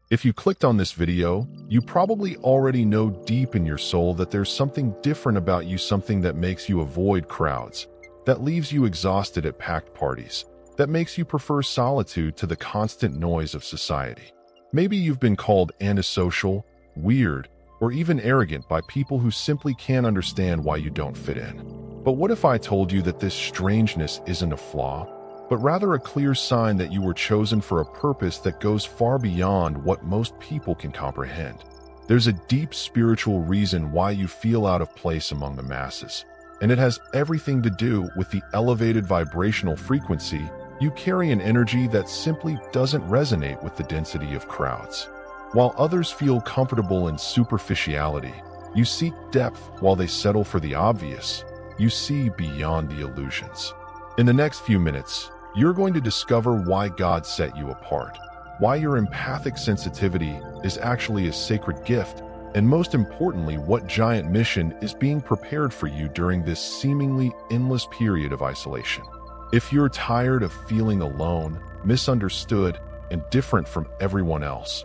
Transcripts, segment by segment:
If you clicked on this video, you probably already know deep in your soul that there's something different about you, something that makes you avoid crowds, that leaves you exhausted at packed parties, that makes you prefer solitude to the constant noise of society. Maybe you've been called antisocial, weird, or even arrogant by people who simply can't understand why you don't fit in. But what if I told you that this strangeness isn't a flaw, but rather a clear sign that you were chosen for a purpose that goes far beyond what most people can comprehend? There's a deep spiritual reason why you feel out of place among the masses, and it has everything to do with the elevated vibrational frequency you carry, an energy that simply doesn't resonate with the density of crowds. While others feel comfortable in superficiality, you seek depth. While they settle for the obvious, you see beyond the illusions. In the next few minutes, you're going to discover why God set you apart, why your empathic sensitivity is actually a sacred gift, and most importantly, what giant mission is being prepared for you during this seemingly endless period of isolation. If you're tired of feeling alone, misunderstood, and different from everyone else,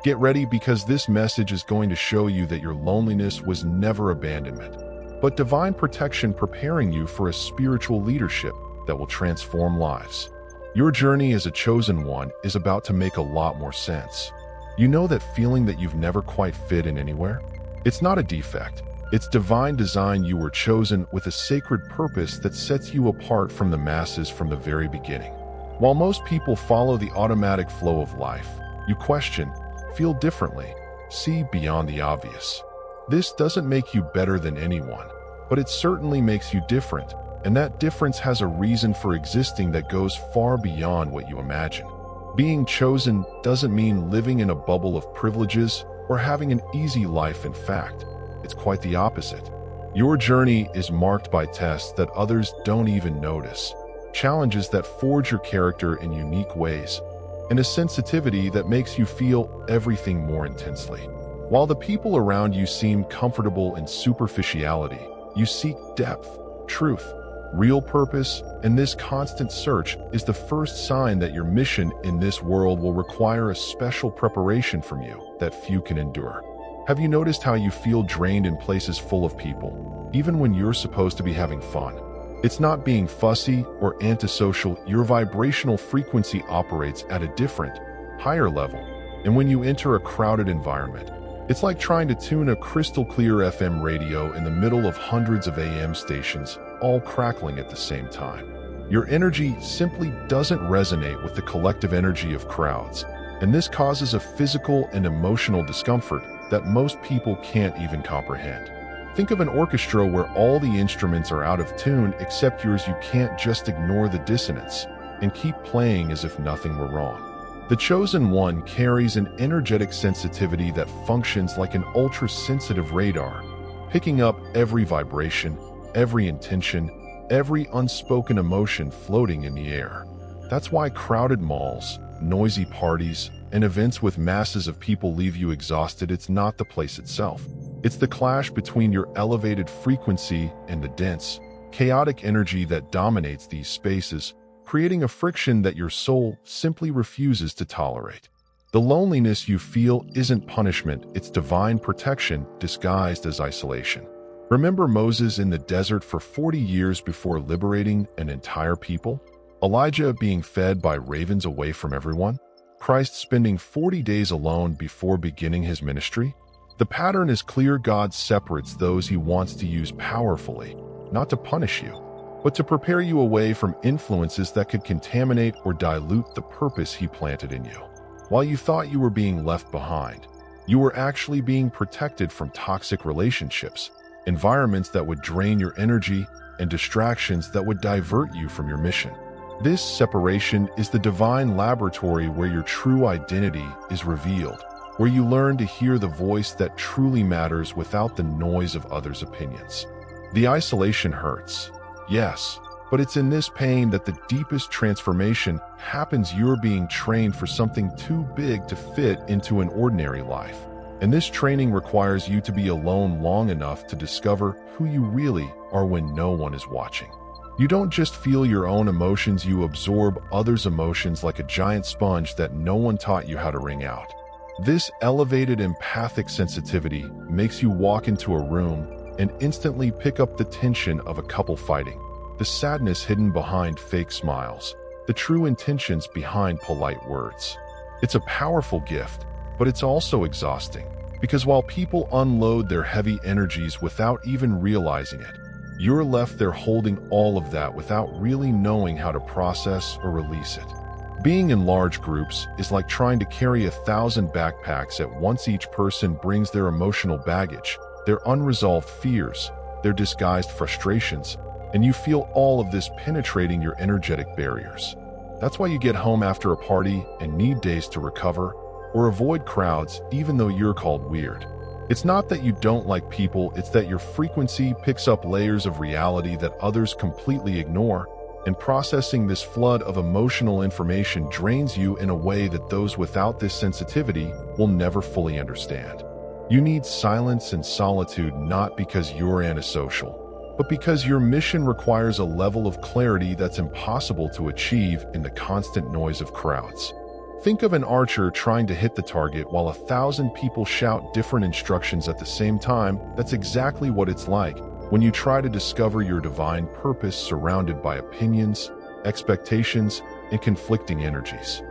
get ready, because this message is going to show you that your loneliness was never abandonment, but divine protection, preparing you for a spiritual leadership that will transform lives. Your journey as a chosen one is about to make a lot more sense. You know that feeling that you've never quite fit in anywhere? It's not a defect. It's divine design. You were chosen with a sacred purpose that sets you apart from the masses from the very beginning. While most people follow the automatic flow of life, you question, feel differently, see beyond the obvious. This doesn't make you better than anyone, but it certainly makes you different. And that difference has a reason for existing that goes far beyond what you imagine. Being chosen doesn't mean living in a bubble of privileges or having an easy life. In fact, it's quite the opposite. Your journey is marked by tests that others don't even notice, challenges that forge your character in unique ways, and a sensitivity that makes you feel everything more intensely. While the people around you seem comfortable in superficiality, you seek depth, truth, real purpose, and this constant search is the first sign that your mission in this world will require a special preparation from you that few can endure. Have you noticed how you feel drained in places full of people, even when you're supposed to be having fun? It's not being fussy or antisocial. Your vibrational frequency operates at a different, higher level, and when you enter a crowded environment, it's like trying to tune a crystal clear FM radio in the middle of hundreds of AM stations, all crackling at the same time. Your energy simply doesn't resonate with the collective energy of crowds, and this causes a physical and emotional discomfort that most people can't even comprehend. Think of an orchestra where all the instruments are out of tune except yours. You can't just ignore the dissonance and keep playing as if nothing were wrong. The chosen one carries an energetic sensitivity that functions like an ultra-sensitive radar, picking up every vibration, every intention, every unspoken emotion floating in the air. That's why crowded malls, noisy parties, and events with masses of people leave you exhausted. It's not the place itself. It's the clash between your elevated frequency and the dense, chaotic energy that dominates these spaces, creating a friction that your soul simply refuses to tolerate. The loneliness you feel isn't punishment, it's divine protection disguised as isolation. Remember Moses in the desert for 40 years before liberating an entire people? Elijah being fed by ravens away from everyone? Christ spending 40 days alone before beginning his ministry? The pattern is clear. God separates those he wants to use powerfully, not to punish you, but to prepare you away from influences that could contaminate or dilute the purpose he planted in you. While you thought you were being left behind, you were actually being protected from toxic relationships, environments that would drain your energy, and distractions that would divert you from your mission. This separation is the divine laboratory where your true identity is revealed, where you learn to hear the voice that truly matters without the noise of others' opinions. The isolation hurts, yes, but it's in this pain that the deepest transformation happens. You're being trained for something too big to fit into an ordinary life, and this training requires you to be alone long enough to discover who you really are when no one is watching. You don't just feel your own emotions, you absorb others' emotions like a giant sponge that no one taught you how to wring out. This elevated empathic sensitivity makes you walk into a room and instantly pick up the tension of a couple fighting, the sadness hidden behind fake smiles, the true intentions behind polite words. It's a powerful gift, but it's also exhausting, because while people unload their heavy energies without even realizing it, you're left there holding all of that without really knowing how to process or release it. Being in large groups is like trying to carry 1,000 backpacks at once. Each person brings their emotional baggage, their unresolved fears, their disguised frustrations, and you feel all of this penetrating your energetic barriers. That's why you get home after a party and need days to recover, or avoid crowds even though you're called weird. It's not that you don't like people, it's that your frequency picks up layers of reality that others completely ignore, and processing this flood of emotional information drains you in a way that those without this sensitivity will never fully understand. You need silence and solitude not because you're antisocial, but because your mission requires a level of clarity that's impossible to achieve in the constant noise of crowds. Think of an archer trying to hit the target while 1,000 people shout different instructions at the same time. That's exactly what it's like when you try to discover your divine purpose surrounded by opinions, expectations, and conflicting energies.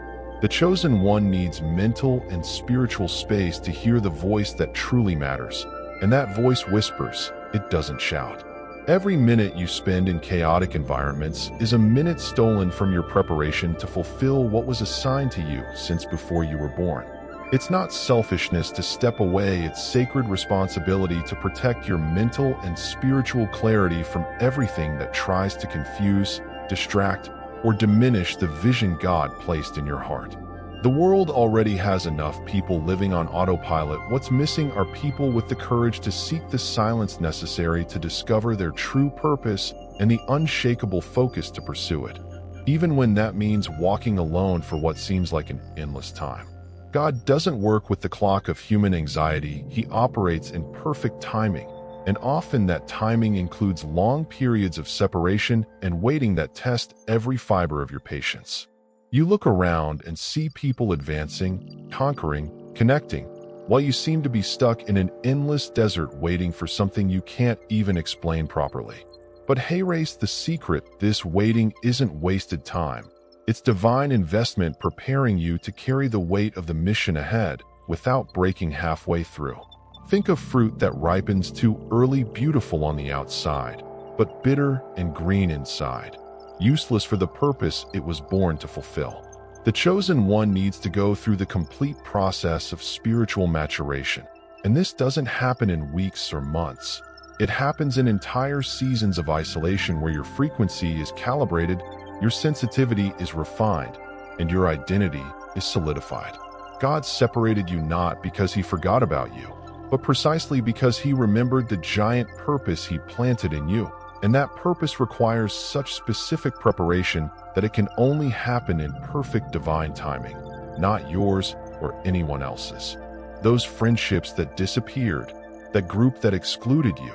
The chosen one needs mental and spiritual space to hear the voice that truly matters, and that voice whispers, it doesn't shout. Every minute you spend in chaotic environments is a minute stolen from your preparation to fulfill what was assigned to you since before you were born. It's not selfishness to step away, it's sacred responsibility to protect your mental and spiritual clarity from everything that tries to confuse, distract, or diminish the vision God placed in your heart. The world already has enough people living on autopilot. What's missing are people with the courage to seek the silence necessary to discover their true purpose and the unshakable focus to pursue it, even when that means walking alone for what seems like an endless time. God doesn't work with the clock of human anxiety. He operates in perfect timing, and often that timing includes long periods of separation and waiting that test every fiber of your patience. You look around and see people advancing, conquering, connecting, while you seem to be stuck in an endless desert waiting for something you can't even explain properly. But hey, race, the secret, this waiting isn't wasted time. It's divine investment preparing you to carry the weight of the mission ahead without breaking halfway through. Think of fruit that ripens too early, beautiful on the outside, but bitter and green inside. Useless for the purpose it was born to fulfill. The chosen one needs to go through the complete process of spiritual maturation, and this doesn't happen in weeks or months. It happens in entire seasons of isolation where your frequency is calibrated, your sensitivity is refined, and your identity is solidified. God separated you not because he forgot about you, but precisely because he remembered the giant purpose he planted in you. And that purpose requires such specific preparation that it can only happen in perfect divine timing, not yours or anyone else's. Those friendships that disappeared, that group that excluded you,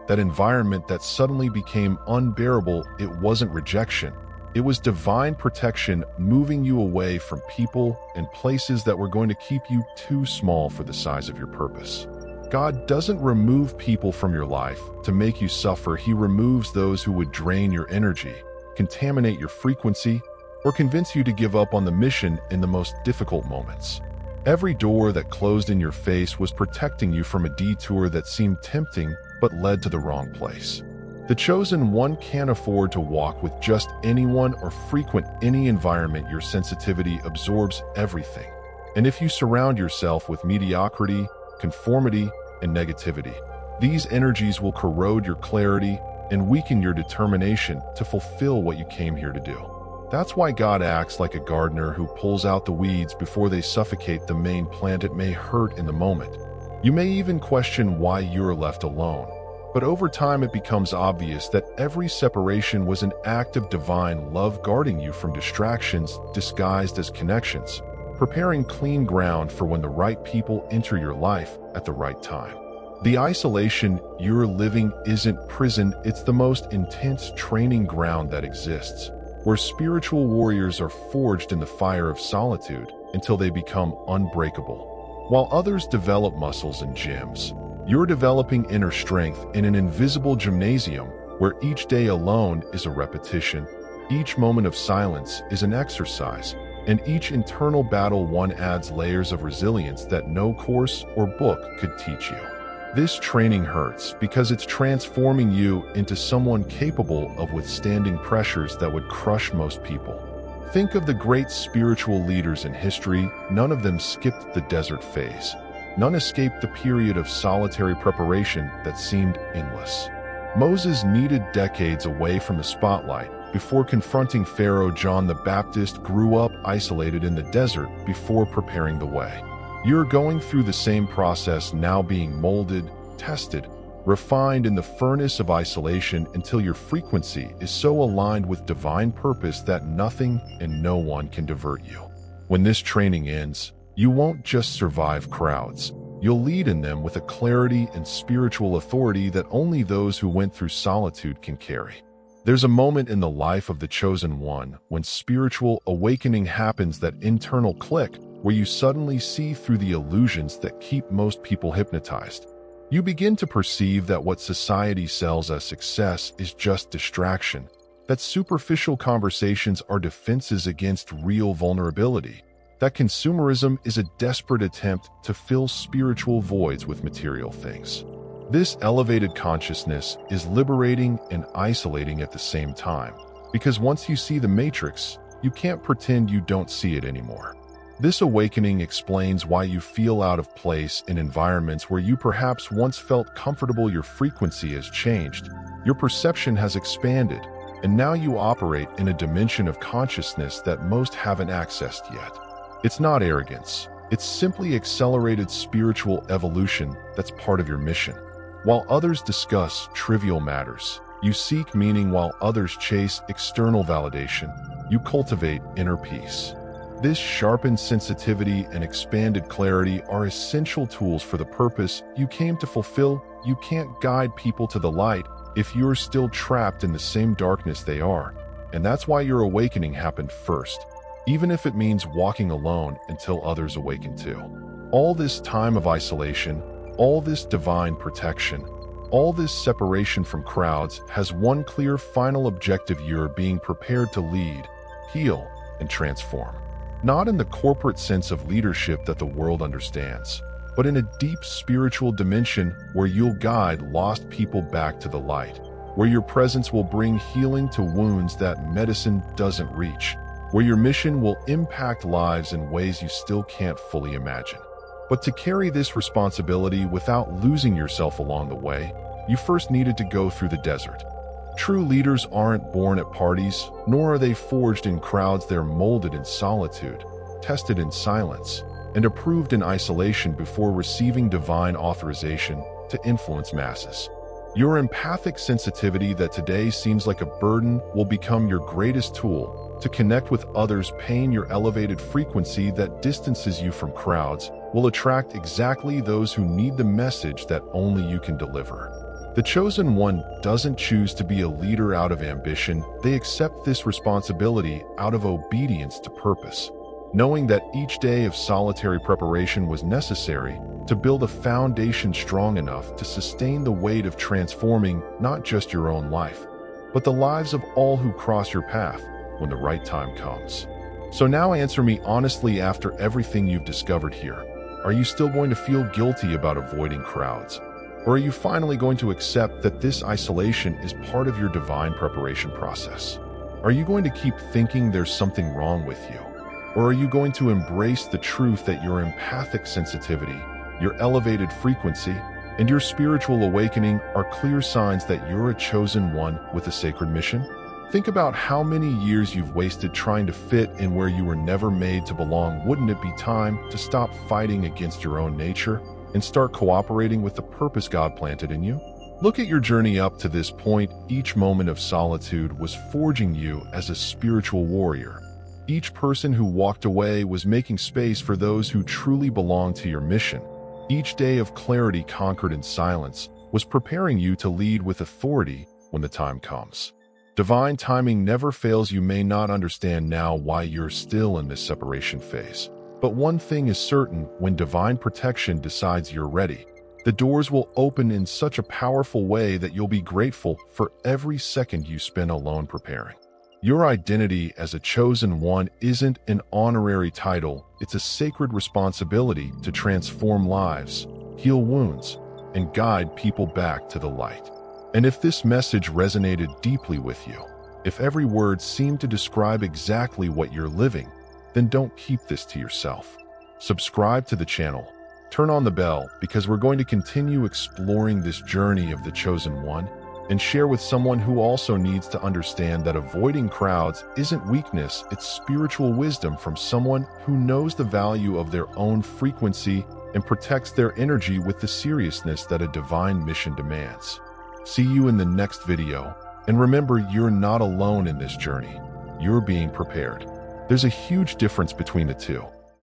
that environment that suddenly became unbearable, it wasn't rejection. It was divine protection moving you away from people and places that were going to keep you too small for the size of your purpose. God doesn't remove people from your life to make you suffer. He removes those who would drain your energy, contaminate your frequency, or convince you to give up on the mission in the most difficult moments. Every door that closed in your face was protecting you from a detour that seemed tempting but led to the wrong place. The chosen one can't afford to walk with just anyone or frequent any environment. Your sensitivity absorbs everything. And if you surround yourself with mediocrity, conformity, and negativity, these energies will corrode your clarity and weaken your determination to fulfill what you came here to do. That's why God acts like a gardener who pulls out the weeds before they suffocate the main plant. It may hurt in the moment. You may even question why you're left alone. But over time it becomes obvious that every separation was an act of divine love guarding you from distractions disguised as connections, preparing clean ground for when the right people enter your life at the right time. The isolation you're living isn't prison, it's the most intense training ground that exists, where spiritual warriors are forged in the fire of solitude until they become unbreakable. While others develop muscles in gyms, you're developing inner strength in an invisible gymnasium where each day alone is a repetition, each moment of silence is an exercise, and each internal battle one adds layers of resilience that no course or book could teach you. This training hurts because it's transforming you into someone capable of withstanding pressures that would crush most people. Think of the great spiritual leaders in history. None of them skipped the desert phase. None escaped the period of solitary preparation that seemed endless. Moses needed decades away from the spotlight before confronting Pharaoh. John the Baptist grew up isolated in the desert before preparing the way. You're going through the same process now, being molded, tested, refined in the furnace of isolation until your frequency is so aligned with divine purpose that nothing and no one can divert you. When this training ends, you won't just survive crowds. You'll lead in them with a clarity and spiritual authority that only those who went through solitude can carry. There's a moment in the life of the chosen one when spiritual awakening happens, that internal click where you suddenly see through the illusions that keep most people hypnotized. You begin to perceive that what society sells as success is just distraction, that superficial conversations are defenses against real vulnerability, that consumerism is a desperate attempt to fill spiritual voids with material things. This elevated consciousness is liberating and isolating at the same time, because once you see the matrix, you can't pretend you don't see it anymore. This awakening explains why you feel out of place in environments where you perhaps once felt comfortable. Your frequency has changed, your perception has expanded, and now you operate in a dimension of consciousness that most haven't accessed yet. It's not arrogance, it's simply accelerated spiritual evolution that's part of your mission. While others discuss trivial matters, you seek meaning. While others chase external validation, you cultivate inner peace. This sharpened sensitivity and expanded clarity are essential tools for the purpose you came to fulfill. You can't guide people to the light if you're still trapped in the same darkness they are, and that's why your awakening happened first, even if it means walking alone until others awaken too. All this time of isolation, all this divine protection, all this separation from crowds has one clear final objective: you're being prepared to lead, heal, and transform. Not in the corporate sense of leadership that the world understands, but in a deep spiritual dimension where you'll guide lost people back to the light, where your presence will bring healing to wounds that medicine doesn't reach, where your mission will impact lives in ways you still can't fully imagine. But to carry this responsibility without losing yourself along the way, you first needed to go through the desert. True leaders aren't born at parties, nor are they forged in crowds. They're molded in solitude, tested in silence, and approved in isolation before receiving divine authorization to influence masses. Your empathic sensitivity that today seems like a burden will become your greatest tool to connect with others' pain. Your elevated frequency that distances you from crowds will attract exactly those who need the message that only you can deliver. The chosen one doesn't choose to be a leader out of ambition. They accept this responsibility out of obedience to purpose, knowing that each day of solitary preparation was necessary to build a foundation strong enough to sustain the weight of transforming not just your own life, but the lives of all who cross your path when the right time comes. So now answer me honestly, after everything you've discovered here, are you still going to feel guilty about avoiding crowds? Or are you finally going to accept that this isolation is part of your divine preparation process? Are you going to keep thinking there's something wrong with you? Or are you going to embrace the truth that your empathic sensitivity, your elevated frequency, and your spiritual awakening are clear signs that you're a chosen one with a sacred mission? Think about how many years you've wasted trying to fit in where you were never made to belong. Wouldn't it be time to stop fighting against your own nature and start cooperating with the purpose God planted in you? Look at your journey up to this point. Each moment of solitude was forging you as a spiritual warrior. Each person who walked away was making space for those who truly belong to your mission. Each day of clarity conquered in silence was preparing you to lead with authority when the time comes. Divine timing never fails. You may not understand now why you're still in this separation phase, But one thing is certain: when divine protection decides you're ready, the doors will open in such a powerful way that you'll be grateful for every second you spend alone preparing. Your identity as a chosen one isn't an honorary title, it's a sacred responsibility to transform lives, heal wounds, and guide people back to the light. And if this message resonated deeply with you, if every word seemed to describe exactly what you're living, then don't keep this to yourself. Subscribe to the channel, turn on the bell, because we're going to continue exploring this journey of the chosen one, and share with someone who also needs to understand that avoiding crowds isn't weakness, it's spiritual wisdom from someone who knows the value of their own frequency and protects their energy with the seriousness that a divine mission demands. See you in the next video, and remember, you're not alone in this journey. You're being prepared. There's a huge difference between the two.